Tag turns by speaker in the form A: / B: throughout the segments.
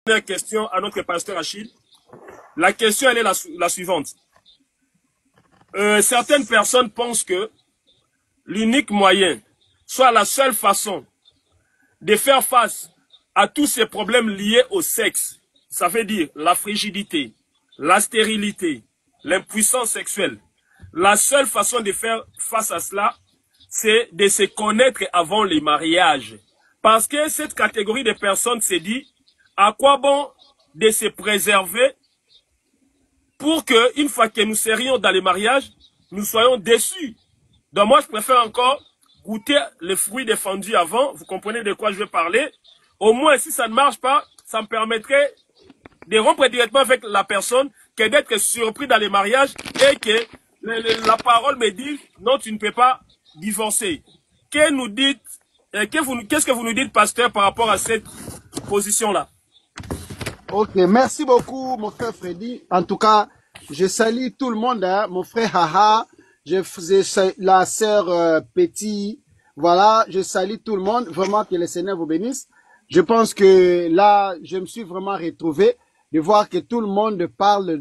A: dernière question à notre pasteur Achille. La question, elle est la suivante. Certaines personnes pensent que l'unique moyen, soit la seule façon de faire face à tous ces problèmes liés au sexe, ça veut dire la frigidité, la stérilité, l'impuissance sexuelle. La seule façon de faire face à cela, c'est de se connaître avant les mariages. Parce que cette catégorie de personnes se dit, à quoi bon de se préserver pour que, une fois que nous serions dans les mariages, nous soyons déçus. Donc moi, je préfère encore goûter les fruits défendus avant. Vous comprenez de quoi je vais parler. Au moins, si ça ne marche pas, ça me permettrait de rompre directement avec la personne que d'être surpris dans les mariages et que la parole me dit, non, tu ne peux pas divorcer. Qu'est-ce que vous nous dites, pasteur, par rapport à cette position-là?
B: Ok, merci beaucoup, mon frère Freddy. En tout cas, je salue tout le monde, hein, mon frère Haha, la sœur Petit. Voilà, je salue tout le monde. Vraiment, que le Seigneur vous bénisse. Je pense que là, je me suis vraiment retrouvé de voir que tout le monde parle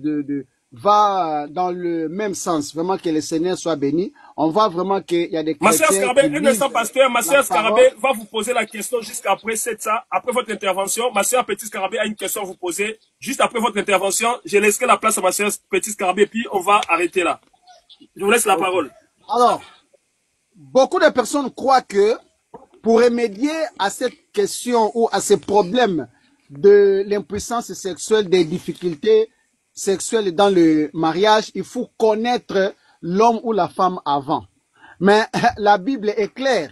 B: va dans le même sens. Vraiment, que le Seigneur soit béni. On voit vraiment qu'il y a des chrétiens.
A: Ma sœur Scarabée, un instant, pasteur. Ma sœur Scarabée va vous poser la question jusqu'après après votre intervention. Ma sœur Petit Scarabée a une question à vous poser. Juste après votre intervention, je laisserai la place à ma sœur Petit Scarabée, puis on va arrêter là. Je vous laisse la parole.
B: Alors, beaucoup de personnes croient que pour remédier à cette question ou à ces problèmes de l'impuissance sexuelle, des difficultés sexuelles dans le mariage, il faut connaître l'homme ou la femme avant. Mais la Bible est claire.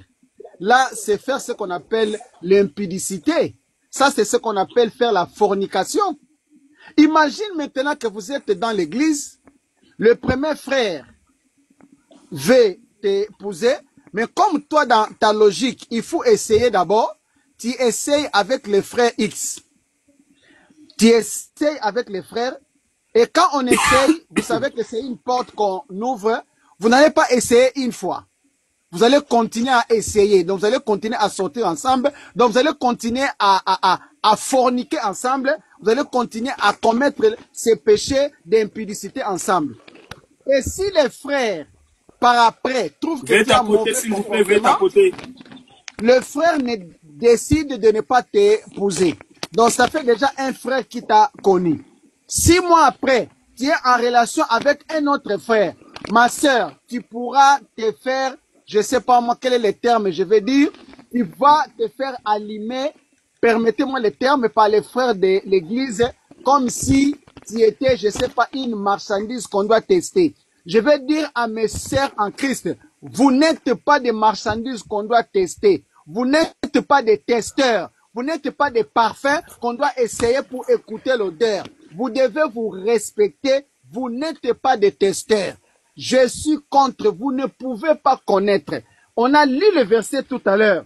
B: Là, c'est faire ce qu'on appelle l'impudicité. Ça, c'est ce qu'on appelle faire la fornication. Imagine maintenant que vous êtes dans l'église, le premier frère veut t'épouser, mais comme toi, dans ta logique, il faut essayer d'abord, tu essayes avec les frères X. Tu essayes avec les frères, et quand on essaye, vous savez que c'est une porte qu'on ouvre, vous n'allez pas essayer une fois. Vous allez continuer à essayer, donc vous allez continuer à sortir ensemble, donc vous allez continuer à forniquer ensemble, vous allez continuer à commettre ces péchés d'impudicité ensemble. Et si les frères, par après, trouvent que tu as mauvais comportement, le frère décide de ne pas t'épouser. Donc ça fait déjà un frère qui t'a connu. 6 mois après, tu es en relation avec un autre frère. Ma sœur, tu pourras te faire, je ne sais pas moi quel est le terme, je vais dire, tu vas te faire allumer, permettez-moi le terme, par les frères de l'église, comme si tu étais, je ne sais pas, une marchandise qu'on doit tester. Je vais dire à mes sœurs en Christ, vous n'êtes pas des marchandises qu'on doit tester. Vous n'êtes pas des testeurs. Vous n'êtes pas des parfums qu'on doit essayer pour écouter l'odeur. Vous devez vous respecter. Vous n'êtes pas des testeurs. Je suis contre. Vous ne pouvez pas connaître. On a lu le verset tout à l'heure.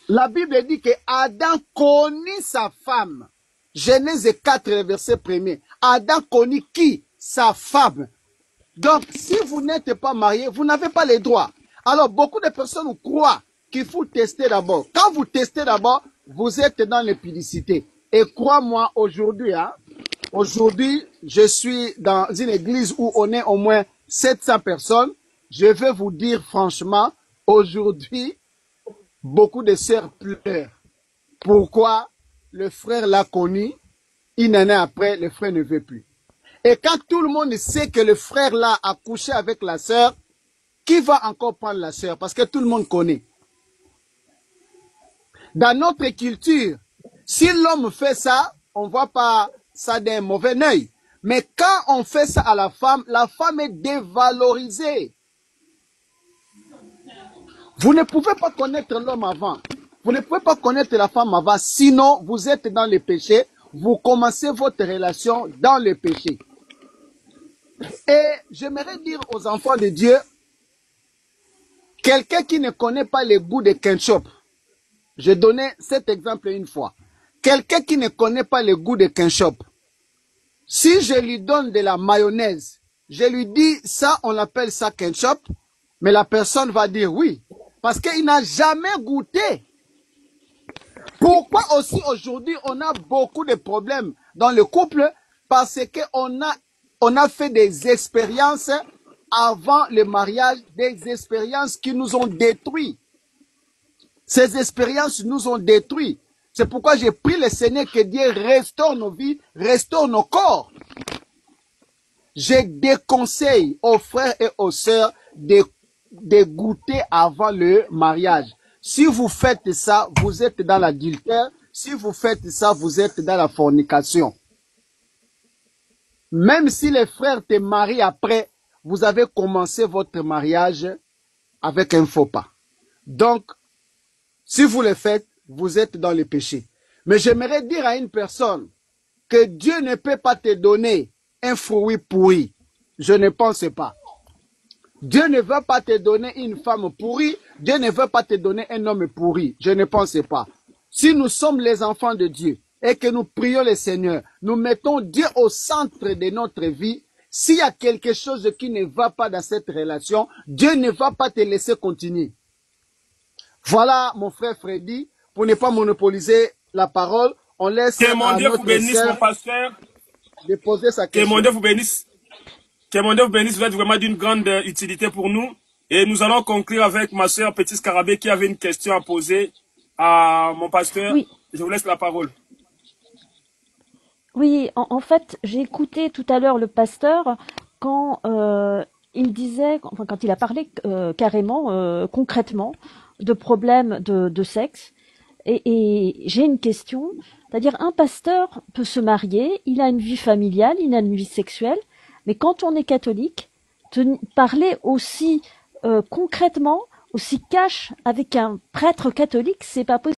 B: La Bible dit que Adam connut sa femme. Genèse 4, verset 1er. Adam connut qui? Sa femme. Donc, si vous n'êtes pas marié, vous n'avez pas les droits. Alors, beaucoup de personnes croient qu'il faut tester d'abord. Quand vous testez d'abord, vous êtes dans l'impudicité. Et crois-moi, aujourd'hui, aujourd'hui, je suis dans une église où on est au moins 700 personnes. Je vais vous dire franchement, aujourd'hui, beaucoup de sœurs pleurent. Pourquoi? Le frère l'a connu, une année après, le frère ne veut plus. Et quand tout le monde sait que le frère là a couché avec la sœur, qui va encore prendre la sœur? Parce que tout le monde connaît. Dans notre culture, si l'homme fait ça, on ne voit pas ça d'un mauvais œil. Mais quand on fait ça à la femme est dévalorisée. Vous ne pouvez pas connaître l'homme avant. Vous ne pouvez pas connaître la femme avant. Sinon, vous êtes dans le péché. Vous commencez votre relation dans le péché. Et j'aimerais dire aux enfants de Dieu, quelqu'un qui ne connaît pas le goût de ketchup, j'ai donné cet exemple une fois. Quelqu'un qui ne connaît pas le goût de ketchup, si je lui donne de la mayonnaise, je lui dis ça, on appelle ça ketchup, mais la personne va dire oui, parce qu'il n'a jamais goûté. Pourquoi aussi aujourd'hui on a beaucoup de problèmes dans le couple? Parce on a fait des expériences avant le mariage, des expériences qui nous ont détruits. Ces expériences nous ont détruits. C'est pourquoi j'ai pris le Seigneur que Dieu restaure nos vies, restaure nos corps. Je déconseille aux frères et aux sœurs de goûter avant le mariage. Si vous faites ça, vous êtes dans l'adultère. Si vous faites ça, vous êtes dans la fornication. Même si les frères te marient après, vous avez commencé votre mariage avec un faux pas. Donc, si vous le faites, vous êtes dans le péché. Mais j'aimerais dire à une personne que Dieu ne peut pas te donner un fruit pourri. Je ne pense pas. Dieu ne veut pas te donner une femme pourrie. Dieu ne veut pas te donner un homme pourri. Je ne pense pas. Si nous sommes les enfants de Dieu et que nous prions le Seigneur, nous mettons Dieu au centre de notre vie. S'il y a quelque chose qui ne va pas dans cette relation, Dieu ne va pas te laisser continuer. Voilà, mon frère Freddy, pour ne pas monopoliser la parole, on laisse
A: Que mon
B: à
A: Dieu vous
B: notre
A: bénisse, mon
B: sœur
A: pasteur.
B: de poser sa
A: Que mon
B: question.
A: Dieu vous bénisse. Que mon Dieu vous bénisse, vous êtes vraiment d'une grande utilité pour nous. Et nous allons conclure avec ma sœur Petit Scarabée qui avait une question à poser à mon pasteur.
C: Oui,
A: Je vous laisse la parole.
C: oui, en fait, j'ai écouté tout à l'heure le pasteur quand il disait, enfin, quand il a parlé carrément, concrètement, de problèmes de sexe. Et j'ai une question, c'est-à-dire un pasteur peut se marier, il a une vie familiale, il a une vie sexuelle, mais quand on est catholique, parler aussi concrètement, aussi cash avec un prêtre catholique, c'est pas possible.